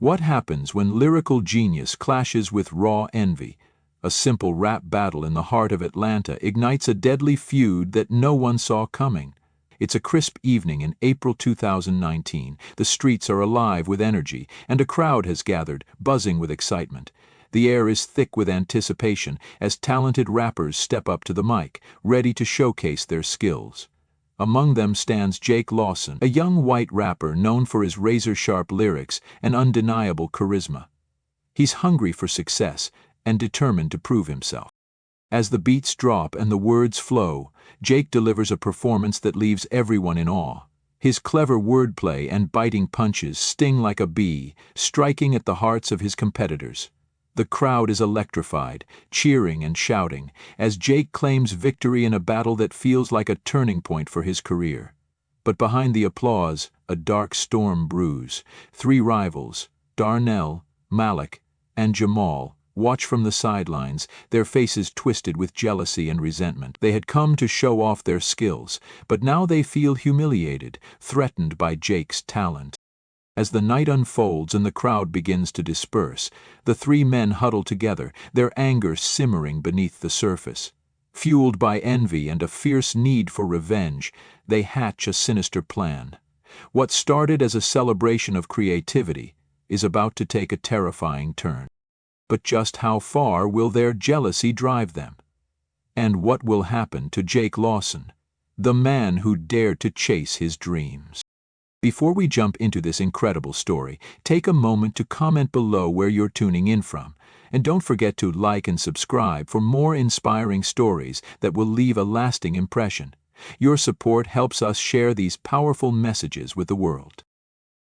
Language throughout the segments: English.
What happens when lyrical genius clashes with raw envy? A simple rap battle in the heart of Atlanta ignites a deadly feud that no one saw coming. It's a crisp evening in April 2019. The streets are alive with energy, and a crowd has gathered, buzzing with excitement. The air is thick with anticipation as talented rappers step up to the mic, ready to showcase their skills. Among them stands Jake Lawson, a young white rapper known for his razor-sharp lyrics and undeniable charisma. He's hungry for success and determined to prove himself. As the beats drop and the words flow, Jake delivers a performance that leaves everyone in awe. His clever wordplay and biting punches sting like a bee, striking at the hearts of his competitors. The crowd is electrified, cheering and shouting, as Jake claims victory in a battle that feels like a turning point for his career. But behind the applause, a dark storm brews. Three rivals, Darnell, Malik, and Jamal, watch from the sidelines, their faces twisted with jealousy and resentment. They had come to show off their skills, but now they feel humiliated, threatened by Jake's talent. As the night unfolds and the crowd begins to disperse, the three men huddle together, their anger simmering beneath the surface. Fueled by envy and a fierce need for revenge, they hatch a sinister plan. What started as a celebration of creativity is about to take a terrifying turn. But just how far will their jealousy drive them? And what will happen to Jake Lawson, the man who dared to chase his dreams? Before we jump into this incredible story, take a moment to comment below where you're tuning in from. And don't forget to like and subscribe for more inspiring stories that will leave a lasting impression. Your support helps us share these powerful messages with the world.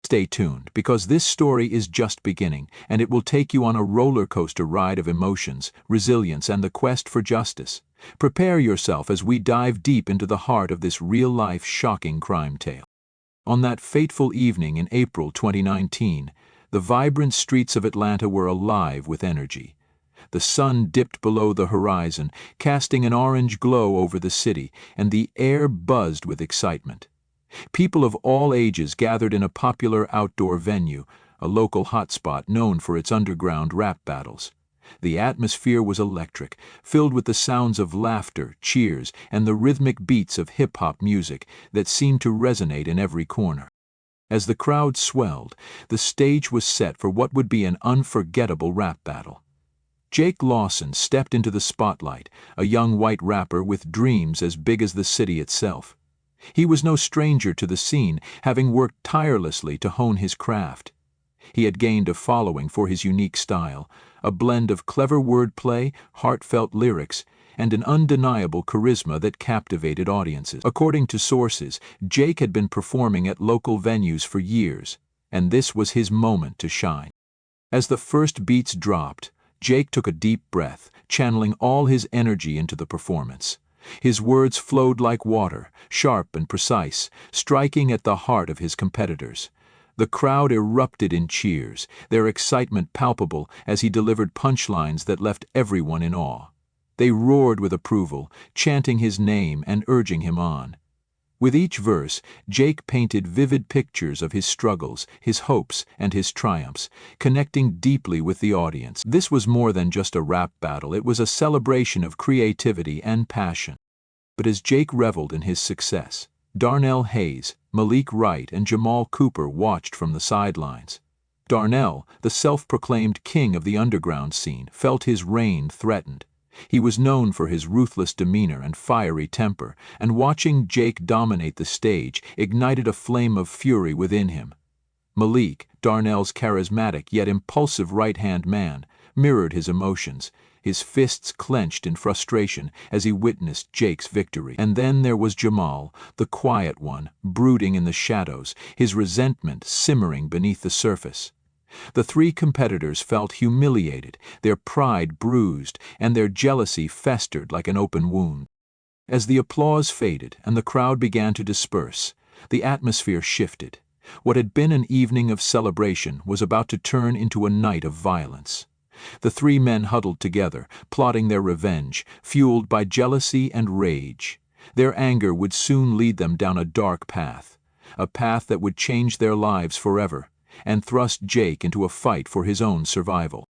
Stay tuned, because this story is just beginning, and it will take you on a roller coaster ride of emotions, resilience, and the quest for justice. Prepare yourself as we dive deep into the heart of this real-life shocking crime tale. On that fateful evening in April 2019, the vibrant streets of Atlanta were alive with energy. The sun dipped below the horizon, casting an orange glow over the city, and the air buzzed with excitement. People of all ages gathered in a popular outdoor venue, a local hotspot known for its underground rap battles. The atmosphere was electric, filled with the sounds of laughter, cheers, and the rhythmic beats of hip-hop music that seemed to resonate in every corner. As the crowd swelled, the stage was set for what would be an unforgettable rap battle. Jake Lawson stepped into the spotlight, a young white rapper with dreams as big as the city itself. He was no stranger to the scene, having worked tirelessly to hone his craft. He had gained a following for his unique style, a blend of clever wordplay, heartfelt lyrics, and an undeniable charisma that captivated audiences. According to sources, Jake had been performing at local venues for years, and this was his moment to shine. As the first beats dropped, Jake took a deep breath, channeling all his energy into the performance. His words flowed like water, sharp and precise, striking at the heart of his competitors. The crowd erupted in cheers, their excitement palpable as he delivered punchlines that left everyone in awe. They roared with approval, chanting his name and urging him on. With each verse, Jake painted vivid pictures of his struggles, his hopes, and his triumphs, connecting deeply with the audience. This was more than just a rap battle, it was a celebration of creativity and passion. But as Jake reveled in his success, Darnell Hayes, Malik Wright, and Jamal Cooper watched from the sidelines. Darnell, the self-proclaimed king of the underground scene, felt his reign threatened. He was known for his ruthless demeanor and fiery temper, and watching Jake dominate the stage ignited a flame of fury within him. Malik, Darnell's charismatic yet impulsive right-hand man, mirrored his emotions, his fists clenched in frustration as he witnessed Jake's victory. And then there was Jamal, the quiet one, brooding in the shadows, his resentment simmering beneath the surface. The three competitors felt humiliated, their pride bruised, and their jealousy festered like an open wound. As the applause faded and the crowd began to disperse, the atmosphere shifted. What had been an evening of celebration was about to turn into a night of violence. The three men huddled together, plotting their revenge, fueled by jealousy and rage. Their anger would soon lead them down a dark path, a path that would change their lives forever. and thrust Jake into a fight for his own survival.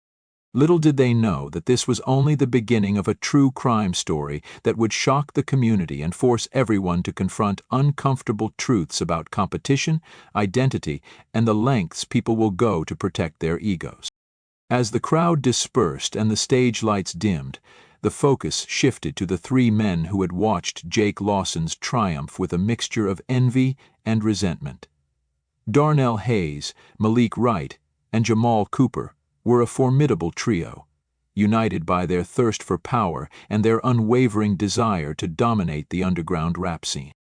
Little did they know that this was only the beginning of a true crime story that would shock the community and force everyone to confront uncomfortable truths about competition, identity, and the lengths people will go to protect their egos. As the crowd dispersed and the stage lights dimmed, the focus shifted to the three men who had watched Jake Lawson's triumph with a mixture of envy and resentment. Darnell Hayes, Malik Wright, and Jamal Cooper were a formidable trio, united by their thirst for power and their unwavering desire to dominate the underground rap scene.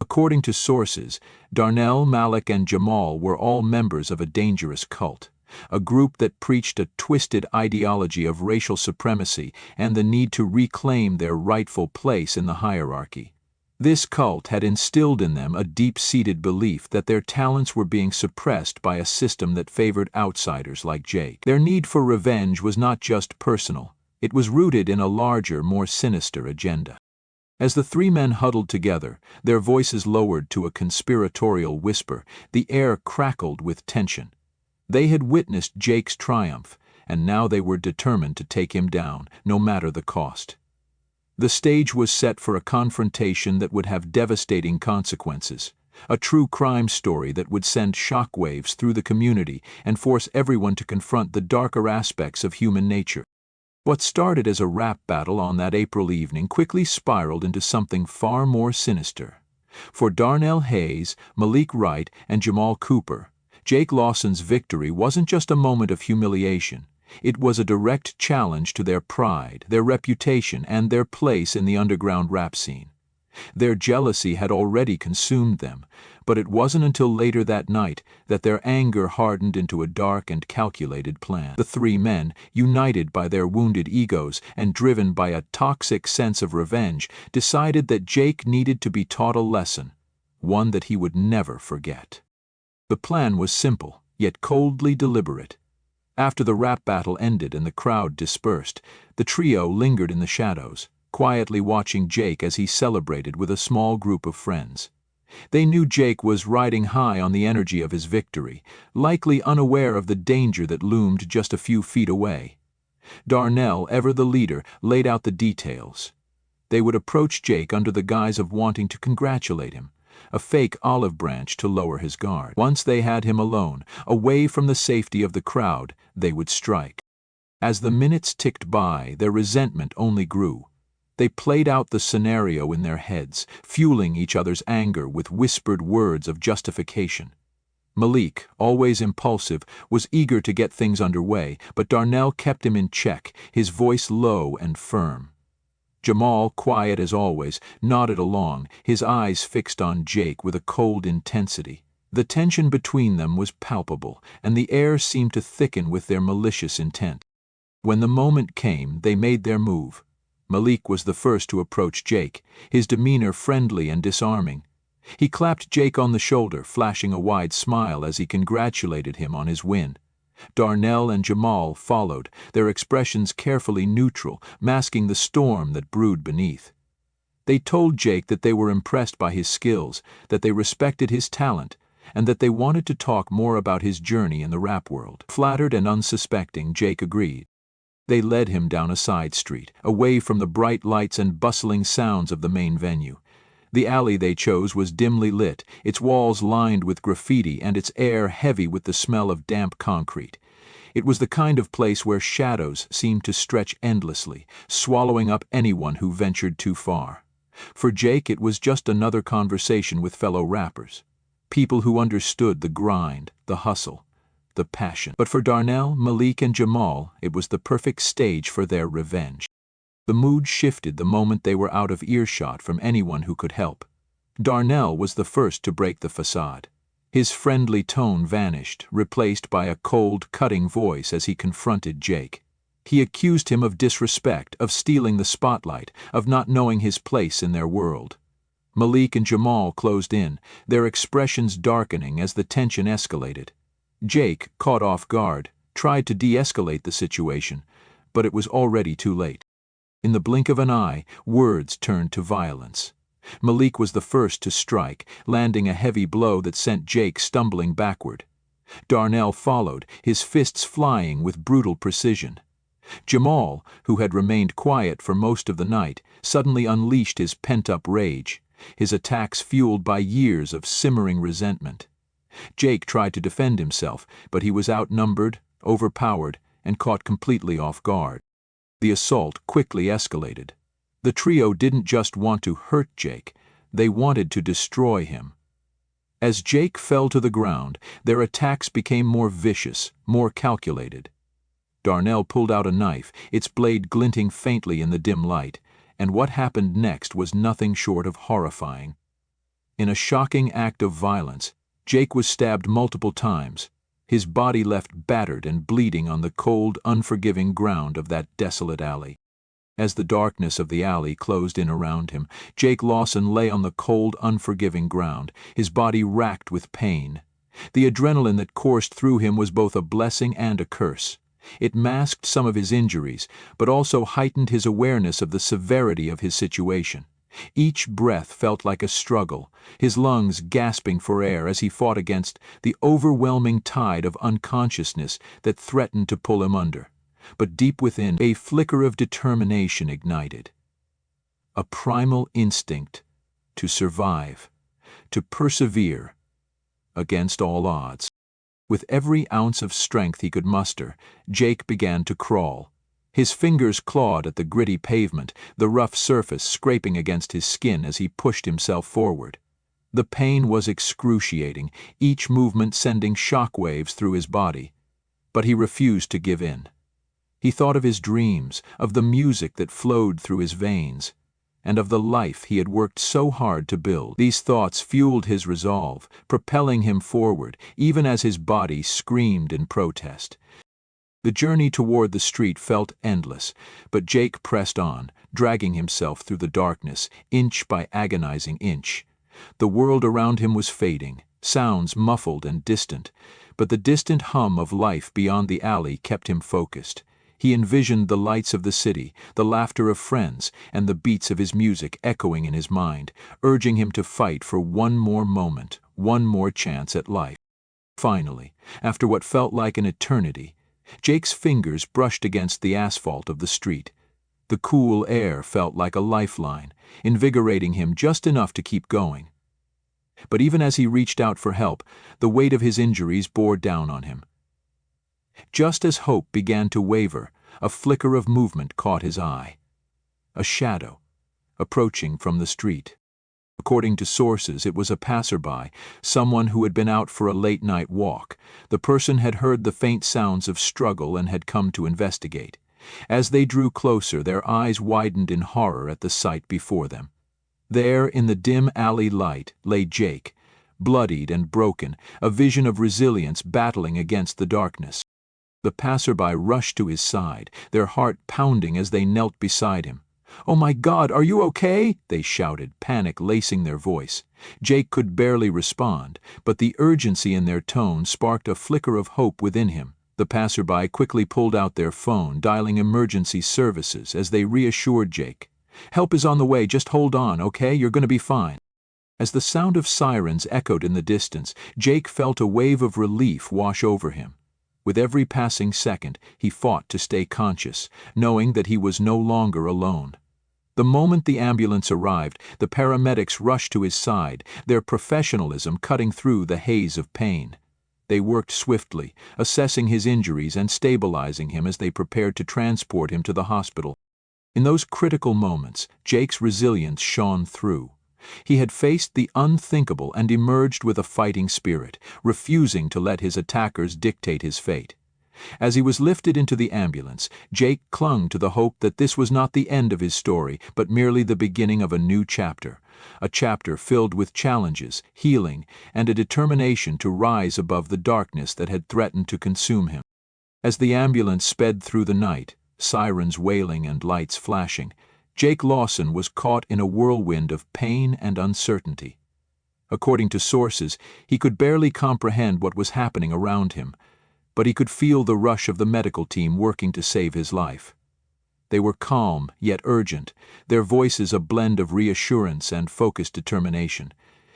According to sources, Darnell, Malik, and Jamal were all members of a dangerous cult, a group that preached a twisted ideology of racial supremacy and the need to reclaim their rightful place in the hierarchy. This cult had instilled in them a deep-seated belief that their talents were being suppressed by a system that favored outsiders like Jake. Their need for revenge was not just personal, it was rooted in a larger, more sinister agenda. As the three men huddled together, their voices lowered to a conspiratorial whisper, the air crackled with tension. They had witnessed Jake's triumph, and now they were determined to take him down, no matter the cost. The stage was set for a confrontation that would have devastating consequences, a true crime story that would send shockwaves through the community and force everyone to confront the darker aspects of human nature. What started as a rap battle on that April evening quickly spiraled into something far more sinister. For Darnell Hayes, Malik Wright, and Jamal Cooper, Jake Lawson's victory wasn't just a moment of humiliation. It was a direct challenge to their pride, their reputation, and their place in the underground rap scene. Their jealousy had already consumed them, but it wasn't until later that night that their anger hardened into a dark and calculated plan. The three men, united by their wounded egos and driven by a toxic sense of revenge, decided that Jake needed to be taught a lesson, one that he would never forget. The plan was simple, yet coldly deliberate. After the rap battle ended and the crowd dispersed, the trio lingered in the shadows, quietly watching Jake as he celebrated with a small group of friends. They knew Jake was riding high on the energy of his victory, likely unaware of the danger that loomed just a few feet away. Darnell, ever the leader, laid out the details. They would approach Jake under the guise of wanting to congratulate him, a fake olive branch to lower his guard. Once they had him alone, away from the safety of the crowd, they would strike. As the minutes ticked by, their resentment only grew. They played out the scenario in their heads, fueling each other's anger with whispered words of justification. Malik, always impulsive, was eager to get things underway, but Darnell kept him in check, his voice low and firm. Jamal, quiet as always, nodded along, his eyes fixed on Jake with a cold intensity. The tension between them was palpable, and the air seemed to thicken with their malicious intent. When the moment came, they made their move. Malik was the first to approach Jake, his demeanor friendly and disarming. He clapped Jake on the shoulder, flashing a wide smile as he congratulated him on his win. Darnell and Jamal followed, their expressions carefully neutral, masking the storm that brewed beneath. They told Jake that they were impressed by his skills, that they respected his talent, and that they wanted to talk more about his journey in the rap world. Flattered and unsuspecting, Jake agreed. They led him down a side street, away from the bright lights and bustling sounds of the main venue. The alley they chose was dimly lit, its walls lined with graffiti and its air heavy with the smell of damp concrete. It was the kind of place where shadows seemed to stretch endlessly, swallowing up anyone who ventured too far. For Jake, it was just another conversation with fellow rappers, people who understood the grind, the hustle, the passion. But for Darnell, Malik, and Jamal, it was the perfect stage for their revenge. The mood shifted the moment they were out of earshot from anyone who could help. Darnell was the first to break the facade. His friendly tone vanished, replaced by a cold, cutting voice as he confronted Jake. He accused him of disrespect, of stealing the spotlight, of not knowing his place in their world. Malik and Jamal closed in, their expressions darkening as the tension escalated. Jake, caught off guard, tried to de-escalate the situation, but it was already too late. In the blink of an eye, words turned to violence. Malik was the first to strike, landing a heavy blow that sent Jake stumbling backward. Darnell followed, his fists flying with brutal precision. Jamal, who had remained quiet for most of the night, suddenly unleashed his pent-up rage, his attacks fueled by years of simmering resentment. Jake tried to defend himself, but he was outnumbered, overpowered, and caught completely off guard. The assault quickly escalated. The trio didn't just want to hurt Jake, they wanted to destroy him. As Jake fell to the ground, their attacks became more vicious, more calculated. Darnell pulled out a knife, its blade glinting faintly in the dim light, and what happened next was nothing short of horrifying. In a shocking act of violence, Jake was stabbed multiple times, his body left battered and bleeding on the cold, unforgiving ground of that desolate alley. As the darkness of the alley closed in around him, Jake Lawson lay on the cold, unforgiving ground, his body racked with pain. The adrenaline that coursed through him was both a blessing and a curse. It masked some of his injuries, but also heightened his awareness of the severity of his situation. Each breath felt like a struggle, his lungs gasping for air as he fought against the overwhelming tide of unconsciousness that threatened to pull him under. But deep within, a flicker of determination ignited. A primal instinct to survive, to persevere, against all odds. With every ounce of strength he could muster, Jake began to crawl. His fingers clawed at the gritty pavement, the rough surface scraping against his skin as he pushed himself forward. The pain was excruciating, each movement sending shockwaves through his body. But he refused to give in. He thought of his dreams, of the music that flowed through his veins, and of the life he had worked so hard to build. These thoughts fueled his resolve, propelling him forward, even as his body screamed in protest. The journey toward the street felt endless, but Jake pressed on, dragging himself through the darkness, inch by agonizing inch. The world around him was fading, sounds muffled and distant, but the distant hum of life beyond the alley kept him focused. He envisioned the lights of the city, the laughter of friends, and the beats of his music echoing in his mind, urging him to fight for one more moment, one more chance at life. Finally, after what felt like an eternity, Jake's fingers brushed against the asphalt of the street. The cool air felt like a lifeline, invigorating him just enough to keep going. But even as he reached out for help, the weight of his injuries bore down on him. Just as hope began to waver, a flicker of movement caught his eye. A shadow, approaching from the street. According to sources, it was a passerby, someone who had been out for a late-night walk. The person had heard the faint sounds of struggle and had come to investigate. As they drew closer, their eyes widened in horror at the sight before them. There, in the dim alley light, lay Jake, bloodied and broken, a vision of resilience battling against the darkness. The passerby rushed to his side, their heart pounding as they knelt beside him. "Oh my God, are you okay?" they shouted, panic lacing their voice. Jake could barely respond, but the urgency in their tone sparked a flicker of hope within him. The passerby quickly pulled out their phone, dialing emergency services as they reassured Jake. "Help is on the way, just hold on, okay? You're gonna be fine." As the sound of sirens echoed in the distance, Jake felt a wave of relief wash over him. With every passing second, he fought to stay conscious, knowing that he was no longer alone. The moment the ambulance arrived, the paramedics rushed to his side, their professionalism cutting through the haze of pain. They worked swiftly, assessing his injuries and stabilizing him as they prepared to transport him to the hospital. In those critical moments, Jake's resilience shone through. He had faced the unthinkable and emerged with a fighting spirit, refusing to let his attackers dictate his fate. As he was lifted into the ambulance, Jake clung to the hope that this was not the end of his story, but merely the beginning of a new chapter, a chapter filled with challenges, healing, and a determination to rise above the darkness that had threatened to consume him. As the ambulance sped through the night, sirens wailing and lights flashing, Jake Lawson was caught in a whirlwind of pain and uncertainty. According to sources, he could barely comprehend what was happening around him, but he could feel the rush of the medical team working to save his life. They were calm, yet urgent, their voices a blend of reassurance and focused determination.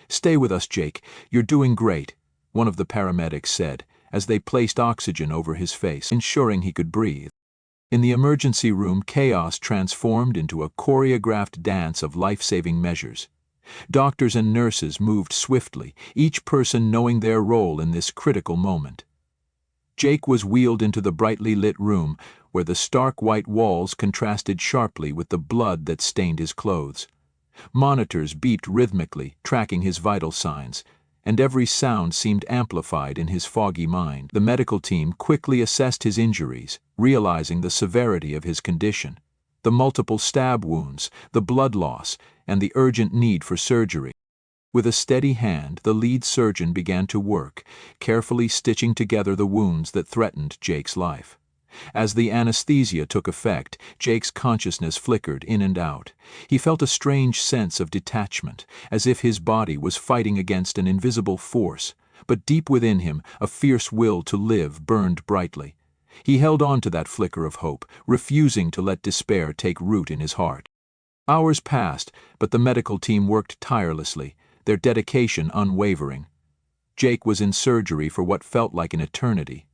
"Stay with us, Jake. You're doing great," one of the paramedics said, as they placed oxygen over his face, ensuring he could breathe. In the emergency room, chaos transformed into a choreographed dance of life-saving measures. Doctors and nurses moved swiftly, each person knowing their role in this critical moment. Jake was wheeled into the brightly lit room, where the stark white walls contrasted sharply with the blood that stained his clothes. Monitors beeped rhythmically, tracking his vital signs, and every sound seemed amplified in his foggy mind. The medical team quickly assessed his injuries, realizing the severity of his condition. The multiple stab wounds, the blood loss, and the urgent need for surgery. With a steady hand, the lead surgeon began to work, carefully stitching together the wounds that threatened Jake's life. As the anesthesia took effect, Jake's consciousness flickered in and out. He felt a strange sense of detachment, as if his body was fighting against an invisible force, but deep within him, a fierce will to live burned brightly. He held on to that flicker of hope, refusing to let despair take root in his heart. Hours passed, but the medical team worked tirelessly, their dedication unwavering. Jake was in surgery for what felt like an eternity.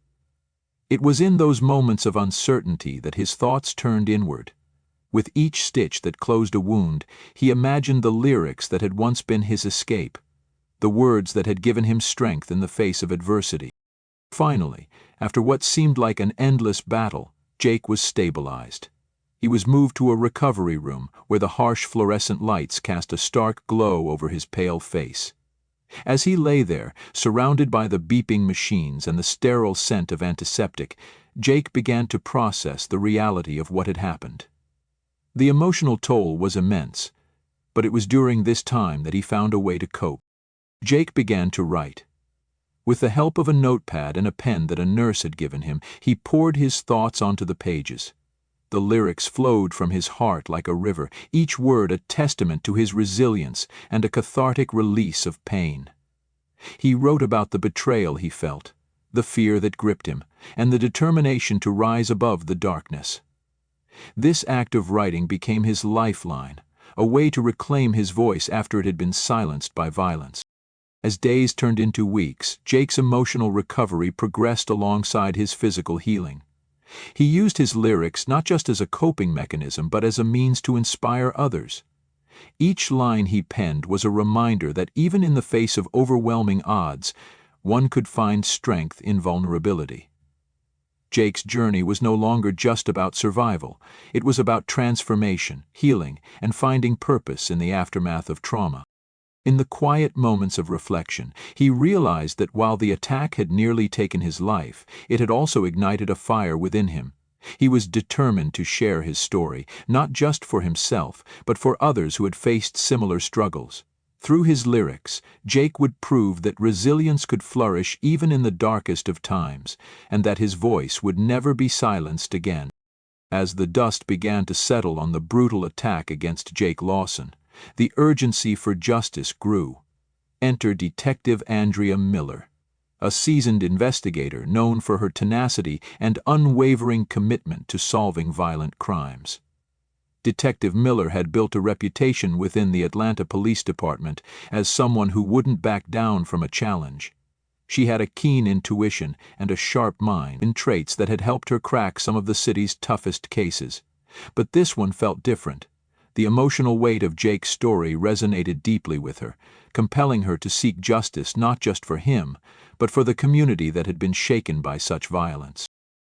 It was in those moments of uncertainty that his thoughts turned inward. With each stitch that closed a wound, he imagined the lyrics that had once been his escape, the words that had given him strength in the face of adversity. Finally, after what seemed like an endless battle, Jake was stabilized. He was moved to a recovery room where the harsh fluorescent lights cast a stark glow over his pale face. As he lay there, surrounded by the beeping machines and the sterile scent of antiseptic, Jake began to process the reality of what had happened. The emotional toll was immense, but it was during this time that he found a way to cope. Jake began to write. With the help of a notepad and a pen that a nurse had given him, he poured his thoughts onto the pages. The lyrics flowed from his heart like a river, each word a testament to his resilience and a cathartic release of pain. He wrote about the betrayal he felt, the fear that gripped him, and the determination to rise above the darkness. This act of writing became his lifeline, a way to reclaim his voice after it had been silenced by violence. As days turned into weeks, Jake's emotional recovery progressed alongside his physical healing. He used his lyrics not just as a coping mechanism, but as a means to inspire others. Each line he penned was a reminder that even in the face of overwhelming odds, one could find strength in vulnerability. Jake's journey was no longer just about survival. It was about transformation, healing, and finding purpose in the aftermath of trauma. In the quiet moments of reflection, he realized that while the attack had nearly taken his life, it had also ignited a fire within him. He was determined to share his story, not just for himself, but for others who had faced similar struggles. Through his lyrics, Jake would prove that resilience could flourish even in the darkest of times, and that his voice would never be silenced again. As the dust began to settle on the brutal attack against Jake Lawson, the urgency for justice grew. Enter Detective Andrea Miller, a seasoned investigator known for her tenacity and unwavering commitment to solving violent crimes. Detective Miller had built a reputation within the Atlanta Police Department as someone who wouldn't back down from a challenge. She had a keen intuition and a sharp mind, in traits that had helped her crack some of the city's toughest cases. But this one felt different. The emotional weight of Jake's story resonated deeply with her, compelling her to seek justice not just for him, but for the community that had been shaken by such violence.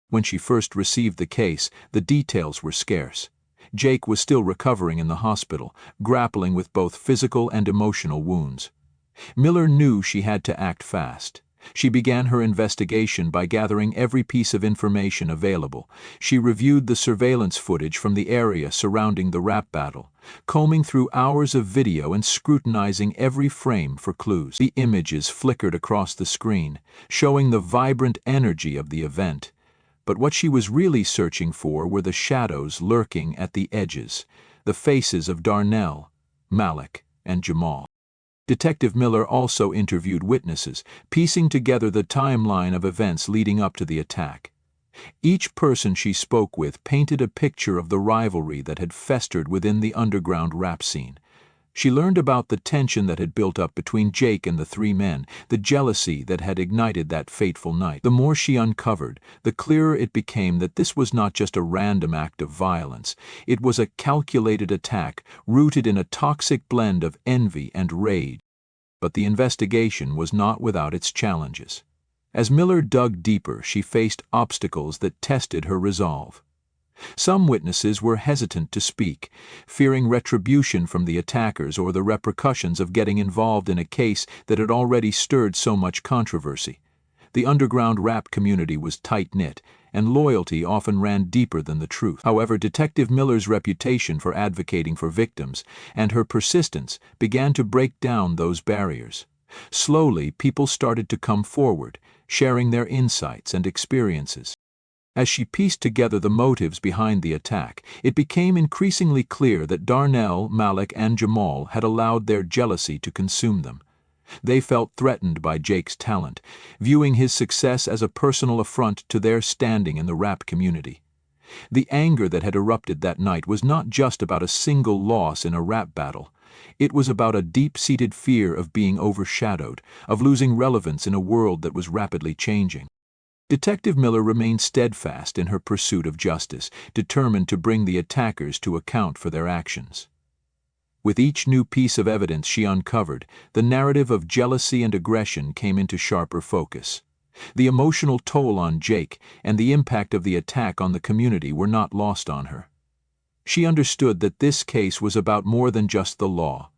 When she first received the case, the details were scarce. Jake was still recovering in the hospital, grappling with both physical and emotional wounds. Miller knew she had to act fast. She began her investigation by gathering every piece of information available. She reviewed the surveillance footage from the area surrounding the rap battle, combing through hours of video and scrutinizing every frame for clues. The images flickered across the screen, showing the vibrant energy of the event. But what she was really searching for were the shadows lurking at the edges, the faces of Darnell, Malik, and Jamal. Detective Miller also interviewed witnesses, piecing together the timeline of events leading up to the attack. Each person she spoke with painted a picture of the rivalry that had festered within the underground rap scene, She learned about the tension that had built up between Jake and the three men, the jealousy that had ignited that fateful night. The more she uncovered, the clearer it became that this was not just a random act of violence. It was a calculated attack rooted in a toxic blend of envy and rage. But the investigation was not without its challenges. As Miller dug deeper, she faced obstacles that tested her resolve. Some witnesses were hesitant to speak, fearing retribution from the attackers or the repercussions of getting involved in a case that had already stirred so much controversy. The underground rap community was tight-knit, and loyalty often ran deeper than the truth. However, Detective Miller's reputation for advocating for victims and her persistence began to break down those barriers. Slowly, people started to come forward, sharing their insights and experiences. As she pieced together the motives behind the attack, it became increasingly clear that Darnell, Malik, and Jamal had allowed their jealousy to consume them. They felt threatened by Jake's talent, viewing his success as a personal affront to their standing in the rap community. The anger that had erupted that night was not just about a single loss in a rap battle. It was about a deep-seated fear of being overshadowed, of losing relevance in a world that was rapidly changing. Detective Miller remained steadfast in her pursuit of justice, determined to bring the attackers to account for their actions. With each new piece of evidence she uncovered, the narrative of jealousy and aggression came into sharper focus. The emotional toll on Jake and the impact of the attack on the community were not lost on her. She understood that this case was about more than just the law.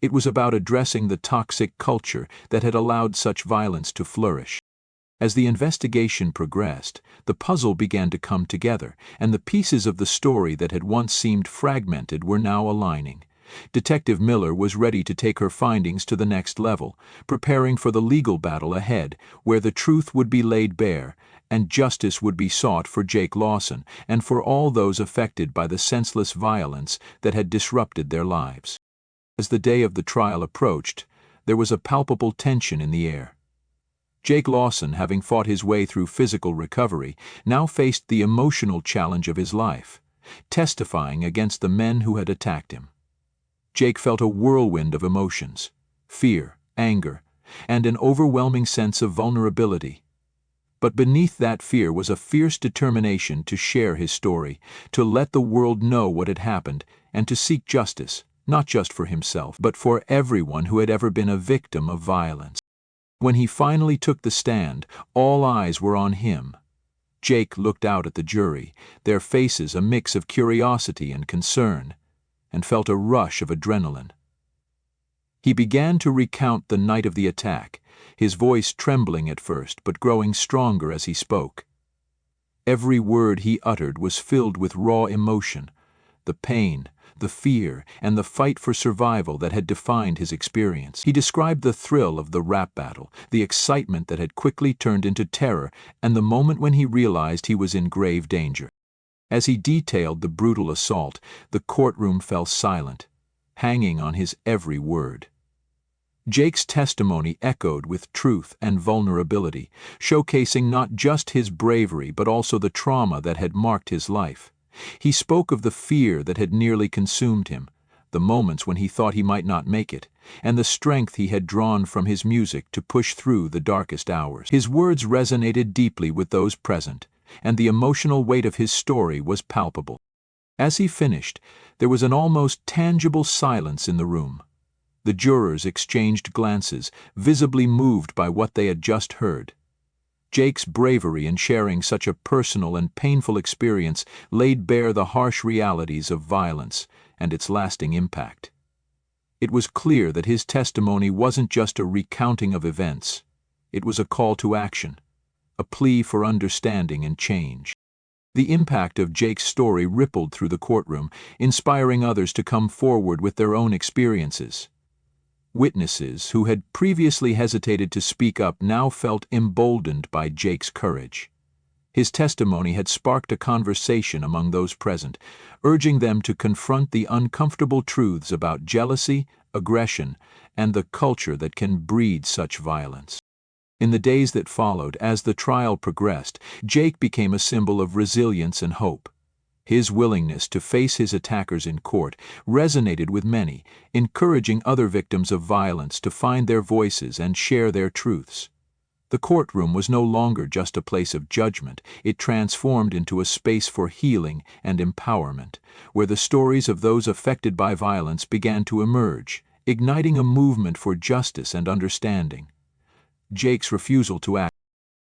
It was about addressing the toxic culture that had allowed such violence to flourish. As the investigation progressed, the puzzle began to come together, and the pieces of the story that had once seemed fragmented were now aligning. Detective Miller was ready to take her findings to the next level, preparing for the legal battle ahead, where the truth would be laid bare, and justice would be sought for Jake Lawson and for all those affected by the senseless violence that had disrupted their lives. As the day of the trial approached, there was a palpable tension in the air. Jake Lawson, having fought his way through physical recovery, now faced the emotional challenge of his life, testifying against the men who had attacked him. Jake felt a whirlwind of emotions: fear, anger, and an overwhelming sense of vulnerability. But beneath that fear was a fierce determination to share his story, to let the world know what had happened, and to seek justice, not just for himself, but for everyone who had ever been a victim of violence. When he finally took the stand, all eyes were on him. Jake looked out at the jury, their faces a mix of curiosity and concern, and felt a rush of adrenaline. He began to recount the night of the attack, his voice trembling at first but growing stronger as he spoke. Every word he uttered was filled with raw emotion, the pain, the fear, and the fight for survival that had defined his experience. He described the thrill of the rap battle, the excitement that had quickly turned into terror, and the moment when he realized he was in grave danger. As he detailed the brutal assault, the courtroom fell silent, hanging on his every word. Jake's testimony echoed with truth and vulnerability, showcasing not just his bravery but also the trauma that had marked his life. He spoke of the fear that had nearly consumed him, the moments when he thought he might not make it, and the strength he had drawn from his music to push through the darkest hours. His words resonated deeply with those present, and the emotional weight of his story was palpable. As he finished, there was an almost tangible silence in the room. The jurors exchanged glances, visibly moved by what they had just heard. Jake's bravery in sharing such a personal and painful experience laid bare the harsh realities of violence and its lasting impact. It was clear that his testimony wasn't just a recounting of events. It was a call to action, a plea for understanding and change. The impact of Jake's story rippled through the courtroom, inspiring others to come forward with their own experiences. Witnesses who had previously hesitated to speak up now felt emboldened by Jake's courage. His testimony had sparked a conversation among those present, urging them to confront the uncomfortable truths about jealousy, aggression, and the culture that can breed such violence. In the days that followed, as the trial progressed, Jake became a symbol of resilience and hope. His willingness to face his attackers in court resonated with many, encouraging other victims of violence to find their voices and share their truths. The courtroom was no longer just a place of judgment, it transformed into a space for healing and empowerment, where the stories of those affected by violence began to emerge, igniting a movement for justice and understanding. Jake's refusal to act.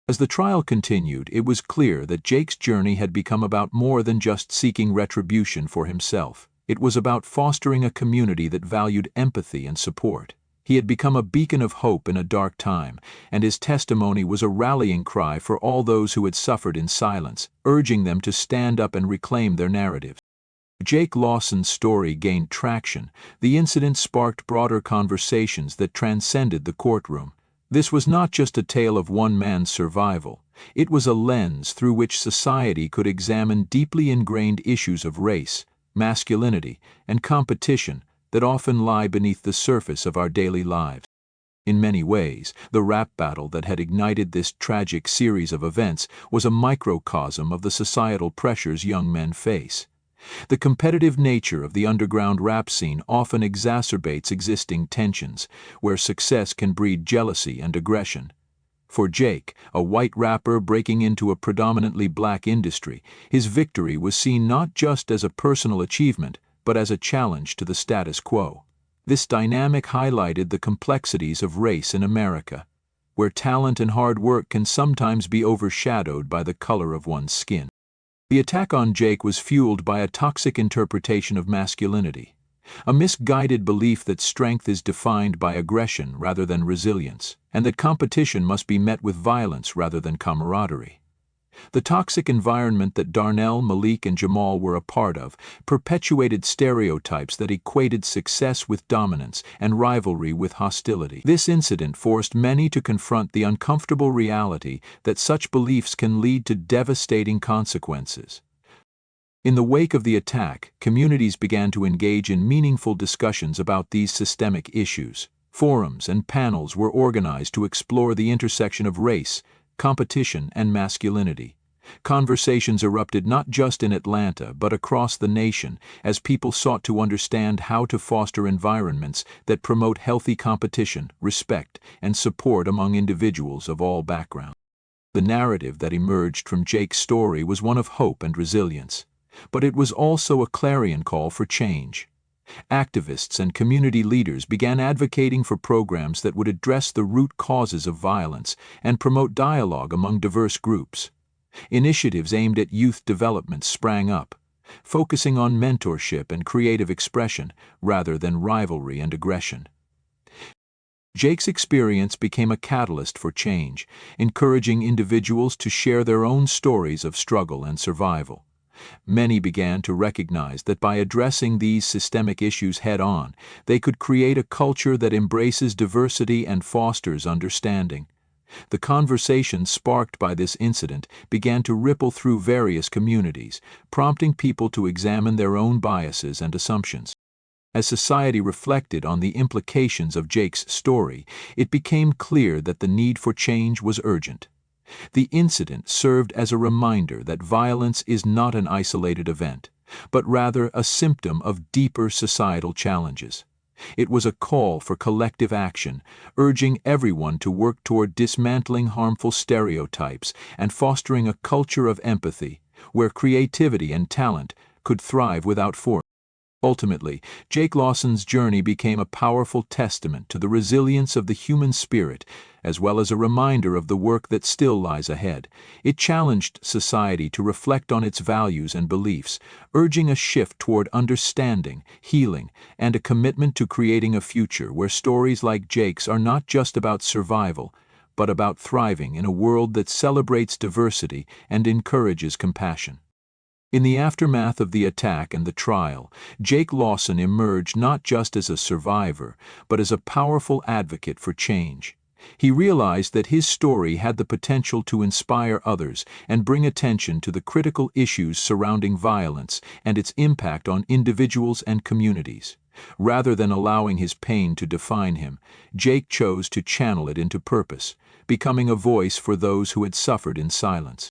As the trial continued, it was clear that Jake's journey had become about more than just seeking retribution for himself. It was about fostering a community that valued empathy and support. He had become a beacon of hope in a dark time, and his testimony was a rallying cry for all those who had suffered in silence, urging them to stand up and reclaim their narratives. Jake Lawson's story gained traction. The incident sparked broader conversations that transcended the courtroom. This was not just a tale of one man's survival. It was a lens through which society could examine deeply ingrained issues of race, masculinity, and competition that often lie beneath the surface of our daily lives. In many ways, the rap battle that had ignited this tragic series of events was a microcosm of the societal pressures young men face. The competitive nature of the underground rap scene often exacerbates existing tensions, where success can breed jealousy and aggression. For Jake, a white rapper breaking into a predominantly black industry, his victory was seen not just as a personal achievement, but as a challenge to the status quo. This dynamic highlighted the complexities of race in America, where talent and hard work can sometimes be overshadowed by the color of one's skin. The attack on Jake was fueled by a toxic interpretation of masculinity, a misguided belief that strength is defined by aggression rather than resilience, and that competition must be met with violence rather than camaraderie. The toxic environment that Darnell, Malik, and Jamal were a part of perpetuated stereotypes that equated success with dominance and rivalry with hostility. This incident forced many to confront the uncomfortable reality that such beliefs can lead to devastating consequences. In the wake of the attack, communities began to engage in meaningful discussions about these systemic issues. Forums and panels were organized to explore the intersection of race, competition, and masculinity. Conversations erupted not just in Atlanta but across the nation as people sought to understand how to foster environments that promote healthy competition, respect, and support among individuals of all backgrounds. The narrative that emerged from Jake's story was one of hope and resilience, but it was also a clarion call for change. Activists and community leaders began advocating for programs that would address the root causes of violence and promote dialogue among diverse groups. Initiatives aimed at youth development sprang up, focusing on mentorship and creative expression rather than rivalry and aggression. Jake's experience became a catalyst for change, encouraging individuals to share their own stories of struggle and survival. Many began to recognize that by addressing these systemic issues head-on, they could create a culture that embraces diversity and fosters understanding. The conversation sparked by this incident began to ripple through various communities, prompting people to examine their own biases and assumptions. As society reflected on the implications of Jake's story, it became clear that the need for change was urgent. The incident served as a reminder that violence is not an isolated event, but rather a symptom of deeper societal challenges. It was a call for collective action, urging everyone to work toward dismantling harmful stereotypes and fostering a culture of empathy, where creativity and talent could thrive without force. Ultimately, Jake Lawson's journey became a powerful testament to the resilience of the human spirit, as well as a reminder of the work that still lies ahead. It challenged society to reflect on its values and beliefs, urging a shift toward understanding, healing, and a commitment to creating a future where stories like Jake's are not just about survival, but about thriving in a world that celebrates diversity and encourages compassion. In the aftermath of the attack and the trial, Jake Lawson emerged not just as a survivor, but as a powerful advocate for change. He realized that his story had the potential to inspire others and bring attention to the critical issues surrounding violence and its impact on individuals and communities. Rather than allowing his pain to define him, Jake chose to channel it into purpose, becoming a voice for those who had suffered in silence.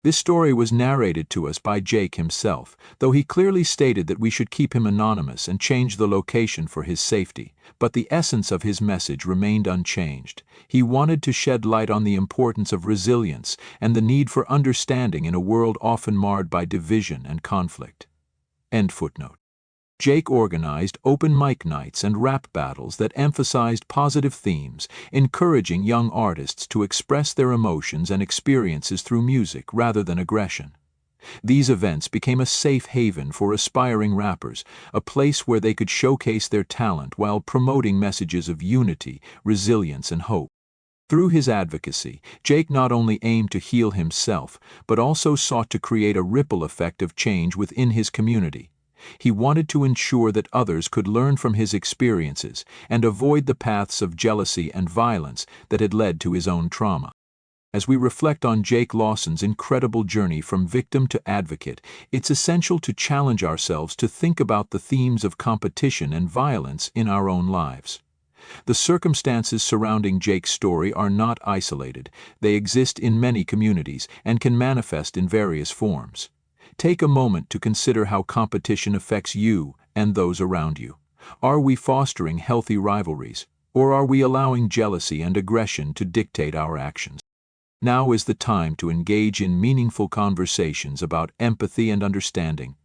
This story was narrated to us by Jake himself, though he clearly stated that we should keep him anonymous and change the location for his safety. But the essence of his message remained unchanged. He wanted to shed light on the importance of resilience and the need for understanding in a world often marred by division and conflict. End footnote. Jake organized open mic nights and rap battles that emphasized positive themes, encouraging young artists to express their emotions and experiences through music rather than aggression. These events became a safe haven for aspiring rappers, a place where they could showcase their talent while promoting messages of unity, resilience, and hope. Through his advocacy, Jake not only aimed to heal himself, but also sought to create a ripple effect of change within his community. He wanted to ensure that others could learn from his experiences and avoid the paths of jealousy and violence that had led to his own trauma. As we reflect on Jake Lawson's incredible journey from victim to advocate, it's essential to challenge ourselves to think about the themes of competition and violence in our own lives. The circumstances surrounding Jake's story are not isolated. They exist in many communities and can manifest in various forms. Take a moment to consider how competition affects you and those around you. Are we fostering healthy rivalries, or are we allowing jealousy and aggression to dictate our actions? Now is the time to engage in meaningful conversations about empathy and understanding.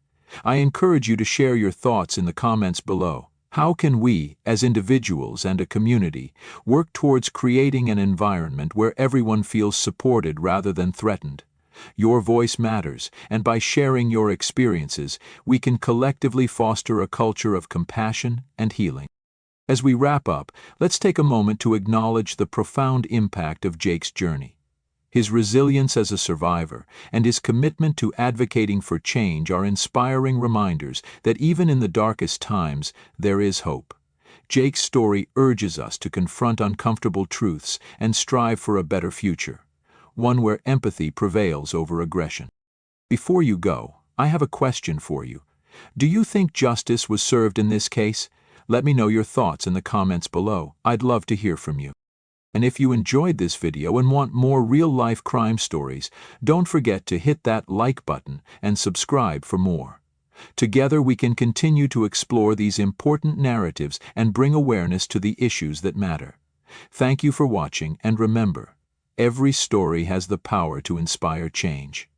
I encourage you to share your thoughts in the comments below. How can we, as individuals and a community, work towards creating an environment where everyone feels supported rather than threatened? Your voice matters, and by sharing your experiences, we can collectively foster a culture of compassion and healing. As we wrap up, let's take a moment to acknowledge the profound impact of Jake's journey. His resilience as a survivor and his commitment to advocating for change are inspiring reminders that even in the darkest times, there is hope. Jake's story urges us to confront uncomfortable truths and strive for a better future, one where empathy prevails over aggression. Before you go, I have a question for you. Do you think justice was served in this case? Let me know your thoughts in the comments below. I'd love to hear from you. And if you enjoyed this video and want more real-life crime stories, don't forget to hit that like button and subscribe for more. Together we can continue to explore these important narratives and bring awareness to the issues that matter. Thank you for watching, and remember, every story has the power to inspire change.